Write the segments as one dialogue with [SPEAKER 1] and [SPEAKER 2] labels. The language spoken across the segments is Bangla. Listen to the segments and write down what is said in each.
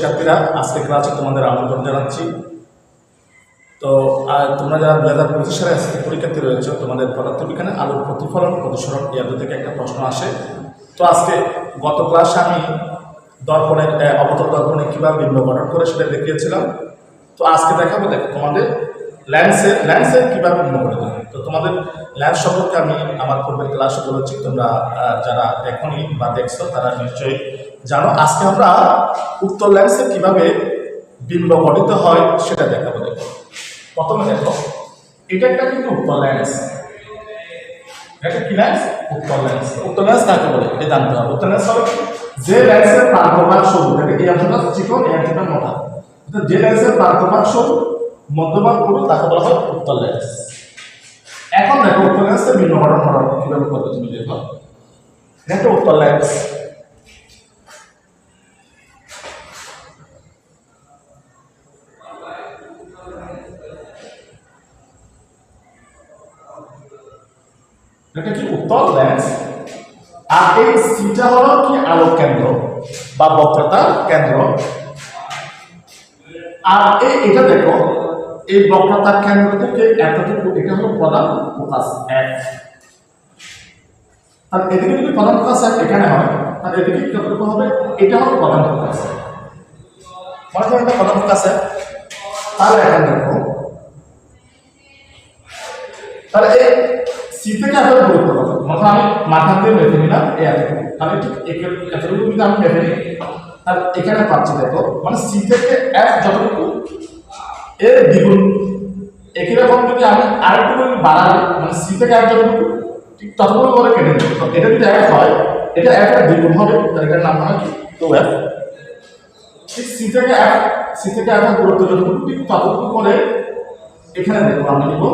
[SPEAKER 1] শিক্ষার্থীরা, আজকে ক্লাসে তোমাদের আমন্ত্রণ জানাচ্ছি। তো তোমরা যারা 2025 সালে পরীক্ষার্থী রয়েছে, তোমাদের পদার্থবিজ্ঞানে আলোর প্রতিফলন প্রতিসরণ ইয়াদ থেকে একটা প্রশ্ন আসে। তো আজকে গত ক্লাসে আমি দর্পণের অবতল দর্পণে কীভাবে বিম্ব গঠন করে সেটা দেখিয়েছিলাম। তো আজকে দেখাবো তোমাদের ল্যান্সের কীভাবে বিম্ব গঠিত হয়। তো তোমাদের ল্যান্স সম্পর্কে আমি আমার পূর্বের ক্লাসে বলেছি, তোমরা যারা দেখোনি বা দেখছো তারা নিশ্চয়ই জানো। আজকে আমরা উত্তল ল্যান্সের কীভাবে বিম্ব গঠিত হয় সেটা দেখাবো। দেখো, প্রথমে দেখো, এটা একটা কিন্তু উত্তল ল্যান্স। এটা কি ল্যান্স? উত্তল ল্যান্স। উত্তল ল্যান্স কাকে বলে এটা জানতে হবে। উত্তল ল্যান্স হবে যে ল্যান্সের প্রান্তভাগ সরু, এই অংশটা চিকন, এই অংশটা মোটা। যে ল্যান্সের প্রান্তভাগ সরু, মধ্যভাগ পুরু, তাকে বলা হয় উত্তল ল্যান্স। এখন দেখো উত্তল ল্যান্সের বিম্ব গঠন করা কিভাবে করবে তুমি দেখো। এটা একটা উত্তল ল্যান্স। এটা কি উত্তল ল্যান্স। আর এই সিটা হলো কি আলোক কেন্দ্র বা বক্রতার কেন্দ্র। আর এটা দেখো, এই বক্রতার কেন্দ্র থেকে এতটুকু, এটা হলো প্রধান ফোকাস এক। আর এদিকে যদি প্রধান ফোকাস এক এখানে হয়, তাহলে এদিকে কতটুকু হবে? এটা হলো প্রধান ফোকাস। মনে করো এটা প্রধান ফোকাস এক। তাহলে এখন দেখো, তাহলে এই সি থেকে এতটুকু দূরত্ব কত? মনে আমি মাথা দিয়ে মেপে নিলাম এই এতটুকু, তাহলে ঠিক এতটুকু যদি আমি মেপে নিই, তাহলে এখানে পাচ্ছি দেখো, মানে সি থেকে এক যতটুকু এর দ্বিগুণ। একই রকম যদি আমি আরেকটু বাড়াই, মানে সি থেকে এক যতটুকু ঠিক ততটুকু করে কেটে নিই, তো এটা যদি এক হয়, এটা এক এর দ্বিগুণ হবে, তাহলে এটার নাম হয় কি? 2f। ঠিক সি থেকে এক দূরত্ব যতটুকু ঠিক ততটুকু করে এখানে দেখো আমি নিব,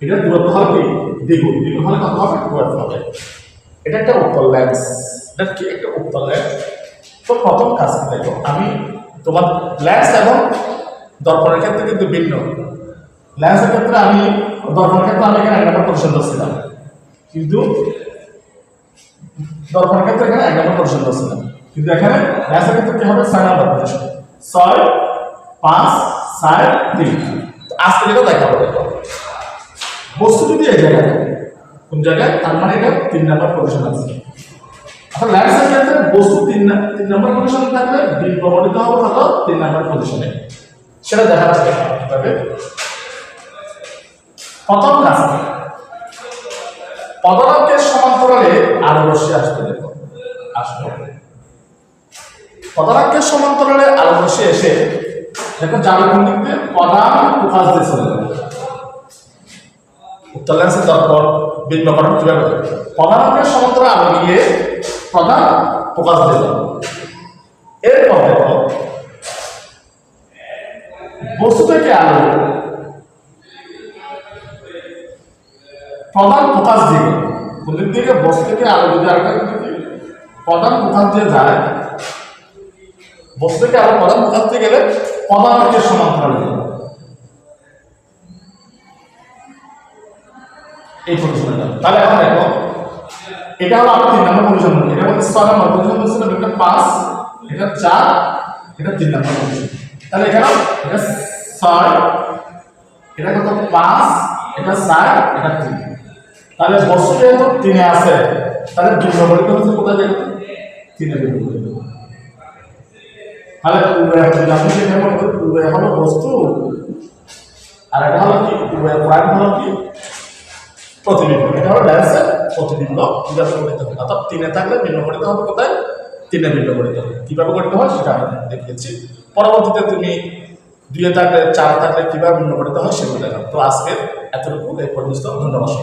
[SPEAKER 1] এটা দূরত্ব হবে কি? দ্বিগুণ। দ্বিগুণ হলে কত হবে? 2f হবে। এটা একটা উত্তল ল্যান্স। এটা কি একটা উত্তল ল্যান্স? তো প্রথম কাজ কি দেখো, আমি তোমার ল্যান্স এবং দর্পণের ক্ষেত্রে কিন্তু ভিন্ন। ল্যান্সের ক্ষেত্রে আমি দর্পণের ক্ষেত্রে আমি এখানে 1 নম্বর পজিশন ধরছিলাম, কিন্তু দর্পণের ক্ষেত্রে এখানে 1 নম্বর পজিশন ধরছিলাম, কিন্তু এখানে ল্যান্সের ক্ষেত্রে কি হবে? 6 নম্বর পজিশন। 6, 5, 4, 3। আজকে যেটা দেখাবো, দেখো বস্তু যদি এই জায়গায় থাকে, কোন জায়গায়? তার মানে এটা 3 নম্বর পজিশন আছে। এখন ল্যান্সের ক্ষেত্রে বস্তু 3 নম্বর পজিশনে থাকলে বিম্ব গঠিত হবে কত? 3 নম্বর পজিশনে। সেটা দেখা যাবে কিভাবে। প্রথম কাজ, পদাঙ্কের সমান্তরালে আলো রশ্মি আসতে দেখো, আসলো পদাঙ্কের সমান্তরালে আলো রশ্মি এসে দেখো যাবে কোন দিক দিয়ে? প্রধান ফোকাস দিয়ে চলে যাবে। উত্তল ল্যান্সের দর্পণ বিম্ব গঠন কিভাবে? পদাঙ্কের সমান্তরালে আলো গিয়ে প্রধান ফোকাস দিয়ে যাবে। এরপর দেখো বস্তু থেকে আলো প্রধান ফোকাস দিয়ে, কোন দিক থেকে? বস্তু থেকে আলো যদি আরেকটা দিকে প্রধান ফোকাস দিয়ে যায়, বস্তু থেকে আলো প্রধান ফোকাস দিয়ে গেলে পদাঙ্কের সমান্তরালে যাবে এই পজিশনে যাবে। তাহলে এখন দেখো, এটা হলো আমার 3 নম্বর পজিশন, এটা হচ্ছে 6 নম্বর পজিশন ছিল, এটা 5, এটা 4, এটা 3 নম্বর পজিশন। তাহলে এখানে এটা 6, এটা কত? 5, এটা 4, এটা 3। তাহলে বস্তু যেহেতু 3 এ আছে, তাহলে বিম্ব গঠিত হচ্ছে কোথায়? দেখো 3 এ বিম্ব গঠিত। তাহলে উভয় হলো বস্তু, আর এটা হলো কি? উভয় প্রাইম হলো কি? প্রতিবিম্ব। এটা হলো ল্যান্সের প্রতিবিম্ব কিভাবে গঠিত হবে। অর্থাৎ 3 এ থাকলে বিম্ব গঠিত হবে কোথায়? 3 এ বিম্ব গঠিত হবে। কিভাবে গঠিত হয় সেটা আমি দেখিয়েছি। পরবর্তীতে তুমি 2 এ থাকলে, 4 এ থাকলে কিভাবে বিম্ব গঠিত হয় সেগুলো দেখাবো। তো আজকে এতটুকু, এই পর্যন্ত। ধন্যবাদ।